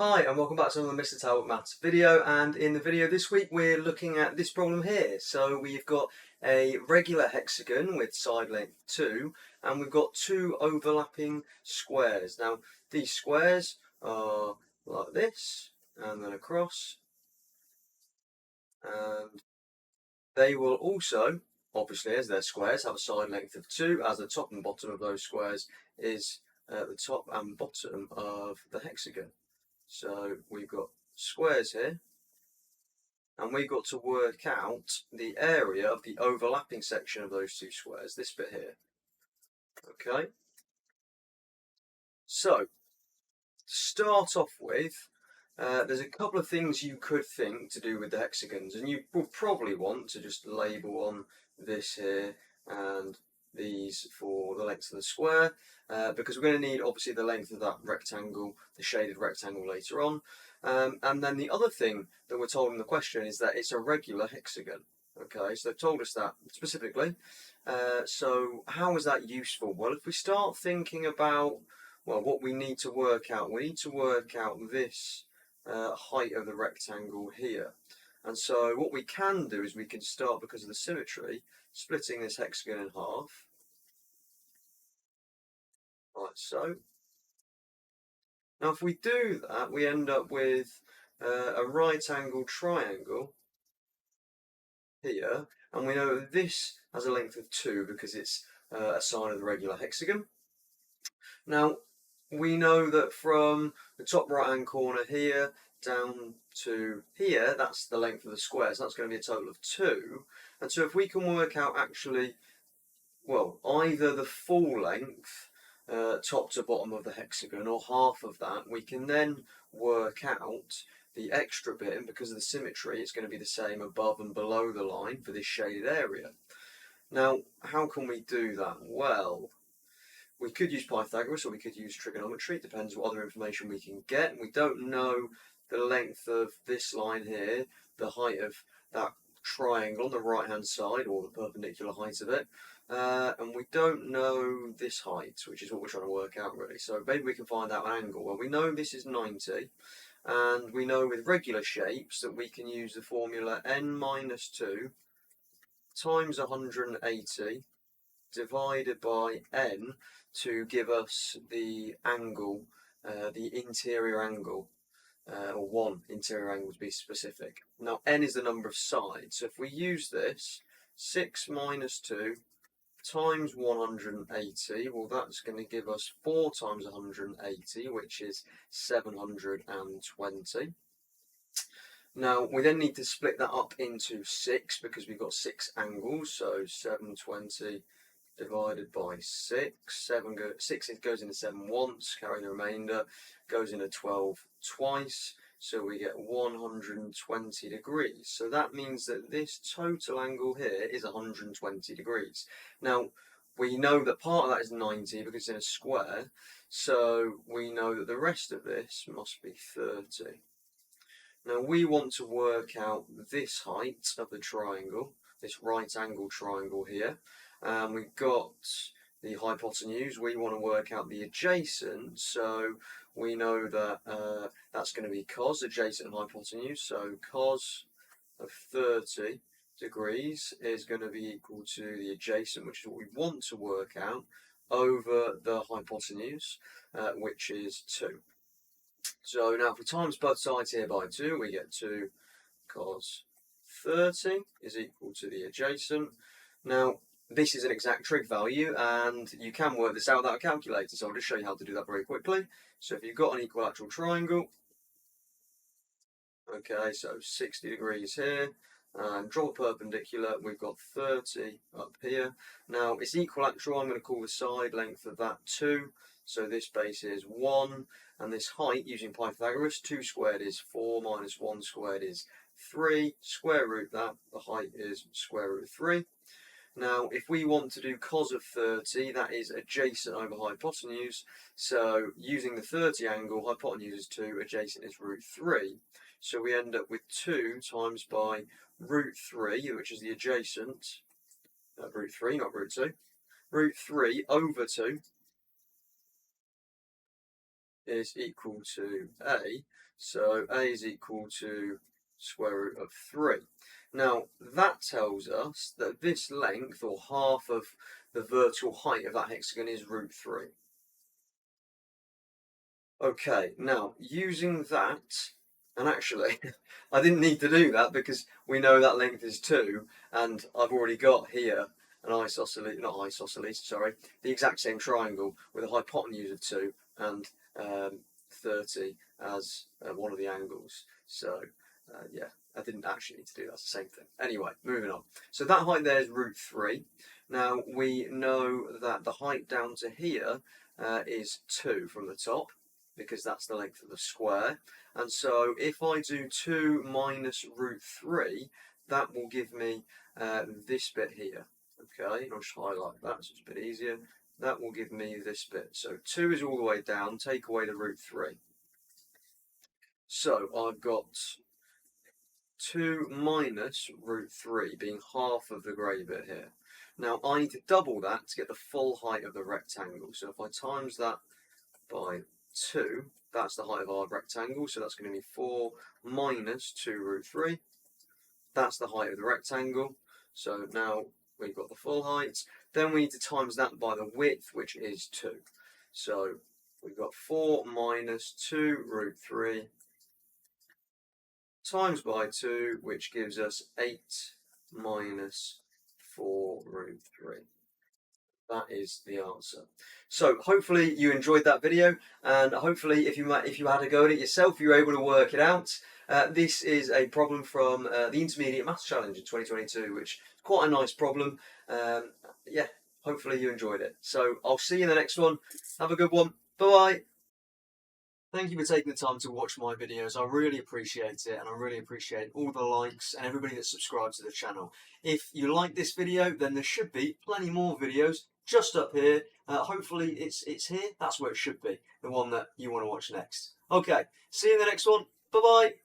Hi and welcome back to another Mr. Talbot Maths video, and in the video this week we're looking at this problem here. So we've got a regular hexagon with side length 2 and we've got two overlapping squares. Now these squares are like this and then across, and they will also, obviously as they're squares, have a side length of 2, as the top and bottom of those squares is the top and bottom of the hexagon. So we've got squares here, and we've got to work out the area of the overlapping section of those two squares, this bit here. Okay, so to start off with, there's a couple of things you could think to do with the hexagons, and you will probably want to just label on this here and these for the length of the square, because we're going to need obviously the length of that rectangle, the shaded rectangle, later on. And then the other thing that we're told in the question is that it's a regular hexagon. Okay, so they've told us that specifically. So how is that useful? Well, if we start thinking about, well, what we need to work out, we need to work out this height of the rectangle here. And so what we can do is we can start, because of the symmetry, splitting this hexagon in half, like so. Now if we do that, we end up with a right angle triangle here, and we know that this has a length of 2 because it's a side of the regular hexagon. Now we know that from the top right hand corner here down to here, that's the length of the square, so that's going to be a total of 2. And so if we can work out actually, well, either the full length top to bottom of the hexagon or half of that, we can then work out the extra bit, and because of the symmetry it's going to be the same above and below the line for this shaded area. Now how can we do that? Well, we could use Pythagoras or we could use trigonometry. It depends what other information we can get. We don't know the length of this line here, the height of that triangle on the right hand side, or the perpendicular height of it, and we don't know this height, which is what we're trying to work out really. So maybe we can find out an angle. Well, we know this is 90, and we know with regular shapes that we can use the formula n minus 2 times 180 divided by n to give us the angle, the interior angle, or one interior angle to be specific. Now n is the number of sides, so if we use this, 6 minus 2 times 180, well that's going to give us 4 times 180, which is 720. Now we then need to split that up into 6 because we've got 6 angles, so 720 divided by 6. 6 goes into 7 once, carry the remainder, goes into 12 twice, so we get 120 degrees. So that means that this total angle here is 120 degrees. Now, we know that part of that is 90 because it's in a square, so we know that the rest of this must be 30. Now we want to work out this height of the triangle, this right angle triangle here. We've got the hypotenuse, we want to work out the adjacent, so we know that that's going to be cos, adjacent and hypotenuse, so cos of 30 degrees is going to be equal to the adjacent, which is what we want to work out, over the hypotenuse, which is 2. So now if we times both sides here by 2, we get 2 cos 30 is equal to the adjacent. Now this is an exact trig value, and you can work this out without a calculator, so I'll just show you how to do that very quickly. So if you've got an equilateral triangle, okay, so 60 degrees here, and draw a perpendicular, we've got 30 up here. Now it's equilateral, I'm going to call the side length of that 2, so this base is 1, and this height, using Pythagoras, 2 squared is 4 minus 1 squared is 3, square root that, the height is square root 3. Now, if we want to do cos of 30, that is adjacent over hypotenuse. So using the 30 angle, hypotenuse is 2, adjacent is root 3. So we end up with 2 times by root 3, which is the adjacent, root 3, not root 2, root 3 over 2 is equal to a, so a is equal to square root of 3. Now that tells us that this length, or half of the vertical height of that hexagon, is root 3. Okay, now using that, and actually I didn't need to do that because we know that length is 2, and I've already got here an the exact same triangle with a hypotenuse of 2 and 30 as one of the angles. So yeah, I didn't actually need to do that. It's the same thing. Anyway, moving on. So that height there is root 3. Now we know that the height down to here is 2 from the top, because that's the length of the square. And so if I do 2 minus root 3, that will give me this bit here. Okay, I'll just highlight that so it's a bit easier. That will give me this bit. So 2 is all the way down, take away the root 3. So I've got 2 minus root 3 being half of the grey bit here. Now I need to double that to get the full height of the rectangle. So if I times that by 2, that's the height of our rectangle, so that's going to be 4 minus 2 root 3. That's the height of the rectangle, so now we've got the full height. Then we need to times that by the width, which is 2. So we've got 4 minus 2 root 3 times by 2, which gives us 8 minus 4 root 3. That is the answer. So hopefully you enjoyed that video, and hopefully if you had a go at it yourself, you were able to work it out. This is a problem from the Intermediate Maths Challenge in 2022, which is quite a nice problem. Yeah, hopefully you enjoyed it. So I'll see you in the next one. Have a good one. Bye-bye. Thank you for taking the time to watch my videos. I really appreciate it, and I really appreciate all the likes and everybody that subscribes to the channel. If you like this video, then there should be plenty more videos just up here. Hopefully it's here. That's where it should be, the one that you want to watch next. Okay, see you in the next one. Bye-bye.